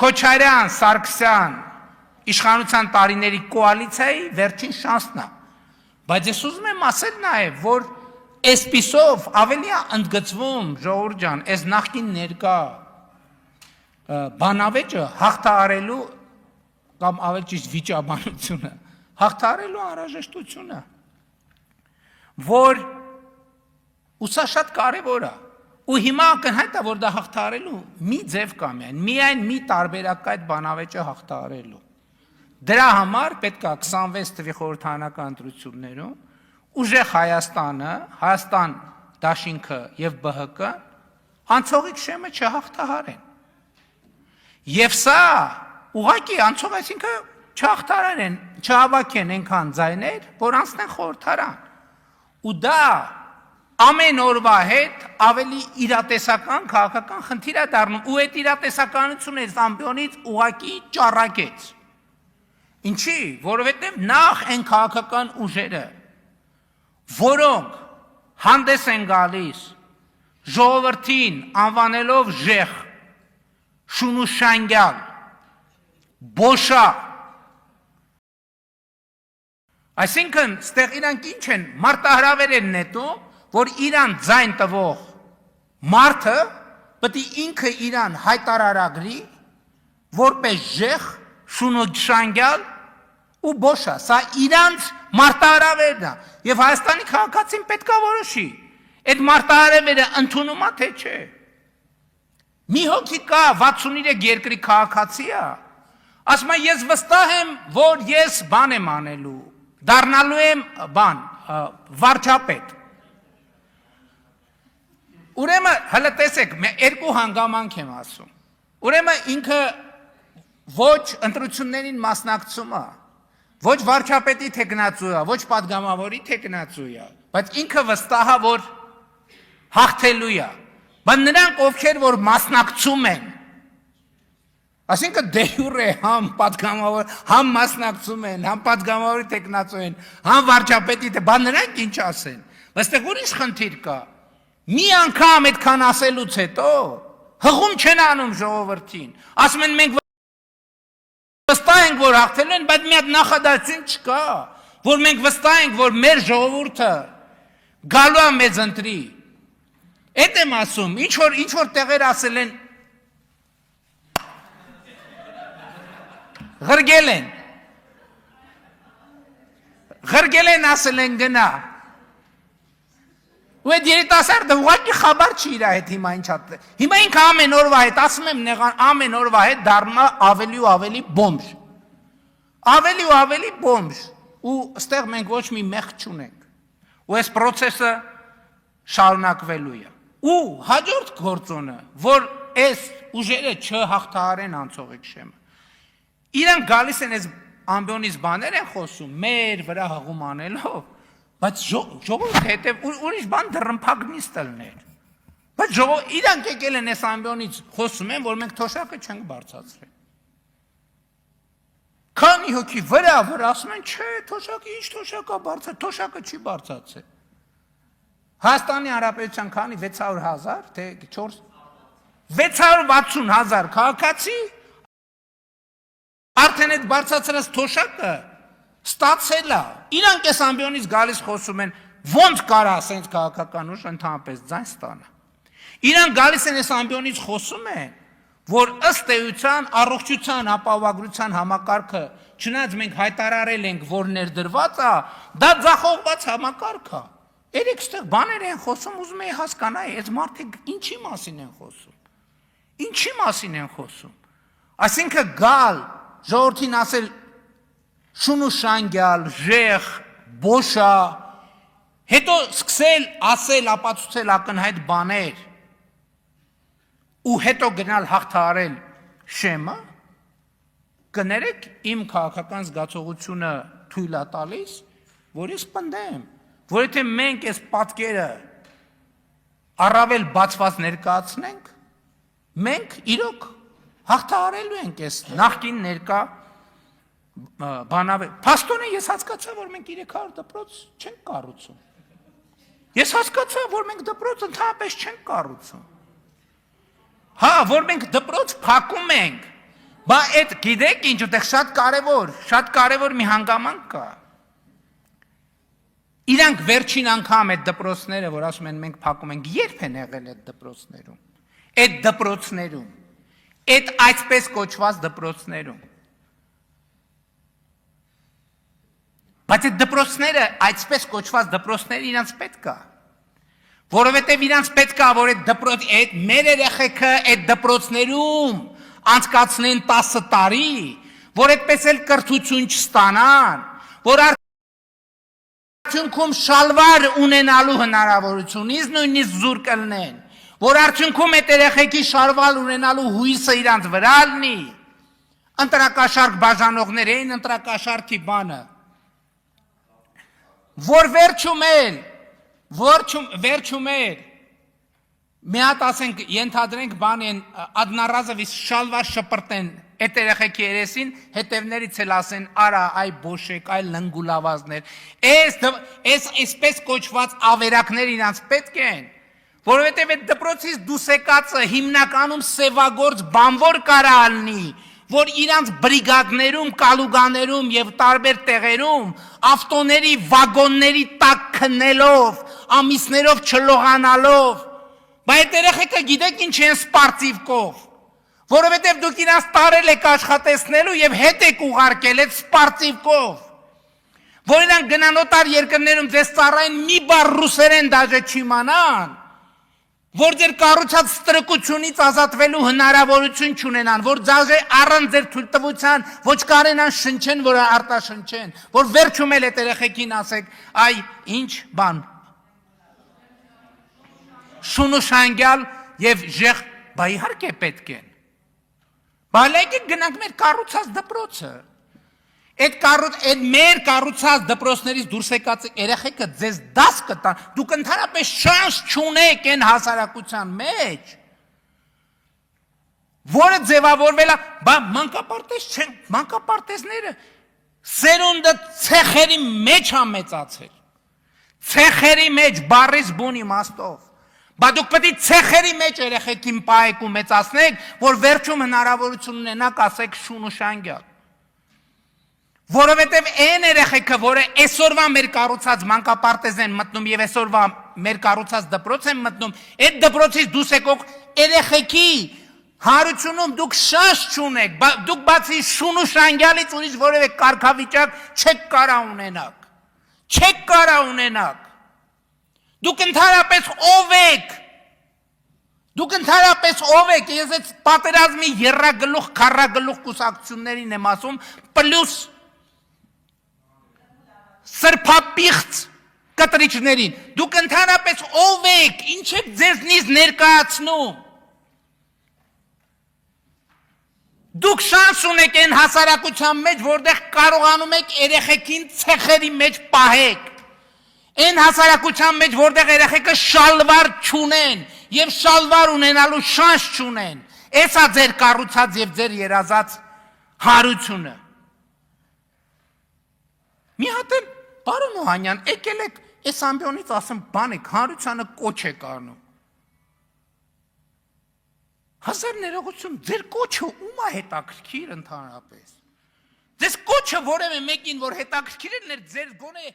Քոչարյան, Սարգսյան իշխանության տարիների կոալիցիայի վերջին շանսն է։ Բայց ես ուզում եմ ասել նաև, որ այսպիսով ավելի ընդգծվում, ժողովուրդ ջան, այս նախկին ներկա բանավեճը հաղթահարելու կամ ավելի ճիշտ վիճաբանությունը, հաղթահարելու անհրաժեշտությունը, որ ու սա շատ կարևոր է, ու հիմա ակնհայտ է, որ դա հաղթահարելու մի ձև կա միայն մի տարբերակ կա այդ բանավեճը հաղթահարելու։ Դրա համար պետք է 26 թվականի խորհրդարանական ընտրություններում ուժեղ Հայաստանը, Հայաստան դաշինքը եւ ԲՀԿ անցողիկ շեմը չհաղթահարեն։ Եվ սա ուղղակի անցող, այսինքն չհաղթահարեն, չհավաքեն այնքան ձայներ, որ անցնեն խորհրդարան։ Ու դա ամեն օրվա հետ ավելի իրատեսական քաղաքական խնդիր է դառնում, ու այդ իրատեսականությունը այս ամբիոնից ուղղակի ճառագեց։ Ինչի, որովհետև նախ այն քաղաքական ուժերը, որոնք հանդես են գալիս ժողովրդին անվանելով ժեխ, շունուշանգյալ, բոշա, այսինքն ստեղ իրանք ինչ են, մարտահրավեր են նետում, որ իրան ձայն տվող մարդը պետք է ինքը իրան հայտարարագրի, որպես ժեխ, շունուշանգյալ ու բոշա, սա իրանց մարտահրավերն է, եւ Հայաստանի քաղաքացին պետք է որոշի, այդ մարտահրավերը ընդունում է թե չէ։ Մի հոգի կա 63 երկրի քաղաքացի է, ասում է ես վստահ եմ, որ ես բան եմ անելու, դառնալու եմ վարչապետ։ Ուրեմն հələ տեսեք, երկու հանգամանք եմ ասում։ Ուրեմն ինքը ոչ ընտրություններին մասնակցում է, ոչ վարչապետի թեկնածու է, ոչ պատգամավորի թեկնածու է, բայց ինքը վստահ է, որ հաղթելու է։ Բայց նրանք, ովքեր որ մասնակցում են, այսինքն դե յուրե համ պատգամավոր, համ մասնակցում են, համ պատգամավորի թեկնածու են, համ վարչապետի, բան նրանք ինչ ասեն։ Բայց այստեղ ուրիշ խնդիր կա։ Մի անգամ այդքան ասելուց հետո հղում չեն անում ժողովրդին։ Ասում են մենք վստահ ենք, որ հաղթելու են, բայց մի հատ նախադասություն չկա, որ մենք վստահ ենք, որ մեր ժողովուրդը գալու է մեզ ընտրի։ Այդ եմ ասում, ինչ որ տեղեր ասել են, Ղրգել են ասել են գնա։ Ու այդ երիտասարդը ուղղակի խաբար չի իր հետ հիմա ինչ է։ Հիմա ինքը ամեն օրվա հետ, ասում եմ նեղան, ամեն օրվա հետ դառնում է ավելի ու ավելի բոմժ։ Ավելի ու ավելի բոմժ։ Ու այստեղ մենք ոչ մի մեղք չունենք։ Ու այս process-ը շարունակվելու է։ Ու հաջորդ գործոնը, որ այս ուժերը չհաղթահարեն անցողիկ շեմը։ Իրանք գալիս են այս ամբիոնից բաներ են խոսում, մեր վրա հղում անելով, բայց ժողովուրդը հետև ուրիշ բան դռնփակ ստելներ։ Բայց իրանք եկել են այս ամբիոնից խոսում են, որ մենք թոշակը չենք բարձրացրել։ Քանի հոգի վրա ասում են, չէ, թոշակը ինչ թոշակա բարձր, թոշակը չի բարձրացել։ Հայաստանի Հանրապետության քանի 600,000, թե 660,000 քաղաքացի արդեն այդ բարձրացրած թոշակը ստացել է։ Իրանք այս ամբիոնից գալիս խոսում են, ոնց կարա ասենց քաղաքական ուժ ընդհանրապես ձայն ստանա։ Իրանք գալիս են այս ամբիոնից խոսում են, որ ըստ էության առողջության ապահովագրության համակարգը, չնայած մենք հայտարարել ենք, որ ներդրված է, դա ձախողված համակարգ է։ Երեք ստեղ բաներ են խոսում, ուզում էի հասկանալ, այս մարդիկ ինչի մասին են խոսում։ Ինչի մասին են խոսում։ Այսինքն գալ ժողովրդին ասել շունուշանգյալ, ժեխ, բոշա, հետո սկսել ասել, ապացուցել ակնհայտ բաներ ու հետո գնալ հաղթահարել շեմը, կներեք իմ քաղաքական զգացողությունը թույլ է տալիս, որ ես պնդեմ, որ եթե մենք այս պատկերը առավել բացված ներկայացնենք, մենք իրոք հաղթահարելու ենք այս նախկին ներկա բանավեճ։ Փաստորեն ես հասկացա, որ մենք 300 դպրոց չենք կառուցում։ Ես հասկացա, որ մենք դպրոց ընդհանրապես չենք կառուցում։ Հա, որ մենք դպրոց փակում ենք, Բա այդ գիտեք ինչ ուտեղ շատ կարևոր մի հանգամանք կա։ Իրանք վերջին անգամ այդ դպրոցները, որ ասում են մենք փակում ենք, երբ են եղել այդ դպրոցներում։ Այդ դպրոցներում, այդ այսպես կոչված դպրոցներում։ Բայց այդ դպրոցները, այսպես կոչված դպրոցները իրանց պետք է։ Որովհետև իրանց պետք է, որ այդ մեր երեխեքը այդ դպրոցներում անցկացնեն 10 տարի, որ այդպես էլ կրթություն չստանան, որ արդյունքում շալվար ունենալու հնարավորությունից նույնիսկ զուր կլնեն, որ արդյունքում այդ երեխեքի շալվար ունենալու հույսը իրանց վրա լինի, ընտրակաշարք բաժանողներին, ընտրակաշարքի բանը, որ վերջում էլ, մի հատ ասենք, ենթադրենք բան են, ադնարազովիս շալվար շպրտեն այդ երեխեքի երեսին, հետևներից էլ ասեն, արա, այ բոշեք, այ լնգուլավազներ, այսպես կոչված ավերակներ իրանց պետք են, որովհետև այդ դպրոցից դուս եկածը հիմնականում սևագործ բանվոր կարա ալնի, որ իրանց բրիգադներում, կալուգաներում և տարբեր տեղերում ավտոների, վագոնների տակ քնելով, ամիսներով չլողանալով, բայց այդ երեխեքը գիտեք ինչ են սպարտիվկով, որովհետև դուք իրանց տարել եք աշխատեցնելու և հետ եք ուղարկել այդ սպարտիվկով, որ իրանք գնանոտար երկրներում ձեզ ծառային մի բառ ռուսերեն դաժե չիմանան, որ ձեր կառուցած ստրկությունից ազատվելու հնարավորություն չունենան, որ դաժե առանց ձեր թույլտվության ոչ կարենան շնչեն, որ արտաշնչեն, որ վերջում էլ այդ երեխեքին ասեք, այ ինչ բան, շունուշանգյալ և ժեղ, բա իհարկե պետք են, բա լեկեք գնանք մեր կառուցած դպրոցը, այդ մեր կառուցած դպրոցներից դուրս եկած երեխեքը ձեզ դաս կտան, դուք ընդհանրապես շանս չունեք այն հասարակության մեջ, որը ձևավորվել է, բա մանկապարտեզ չեն, մանկապարտեզները սերունդը ցեխերի մեջ է մեծացել, ցեխերի մեջ բառից բուն իմաստով, բա դուք պետք է ցեխերի մեջ երեխեքին պահեք ու մեծացնեք, որ վերջում հնարավորություն ունենաք ասեք շունուշանգյալ, որովհետև այն երեխեքը, որը այսօրվա մեր կառուցած մանկապարտեզ են մտնում և այսօրվա մեր կառուցած դպրոց են մտնում, այդ դպրոցից դուրս եկող երեխեքի հարությունում դուք շանս չունեք, դուք բացի շունուշանգյալից ուրիշ որևէ կարգավիճակ չեք կարա ունենաք, դուք ընդհանրապես ով եք, ես այդ պատերազմի եռագլուխ, քառագլուխ կուսակցություններին եմ ասում, պլյուս սրբապիղծ կտրիչներին, դուք ընդհանրապես ով եք, ինչ եք ձեզնից ներկայացնում, դուք շանս ունեք այն հասարակության մեջ, որտեղ կարողանում եք երեխեքին ցեխերի մեջ պահեք, այն հասարակության մեջ, որտեղ երեխեքը շալվար չունեն և շալվար ունենալու շանս չունեն, էս է ձեր կառուցած և ձեր երազած հարությունը։ Մի հատ էլ, պարոն Օհանյան, եկել եք այս ամբյոնից ասեմ բան եք, հարությանը կոչ եք արնում։ Հազար ներողություն, ձեր կոչը ում է հետաքրքիր ընդհանրապես։ Ձեզ կոչը որևէ մեկին, որ հետաքրքիր էր ձեր գոնե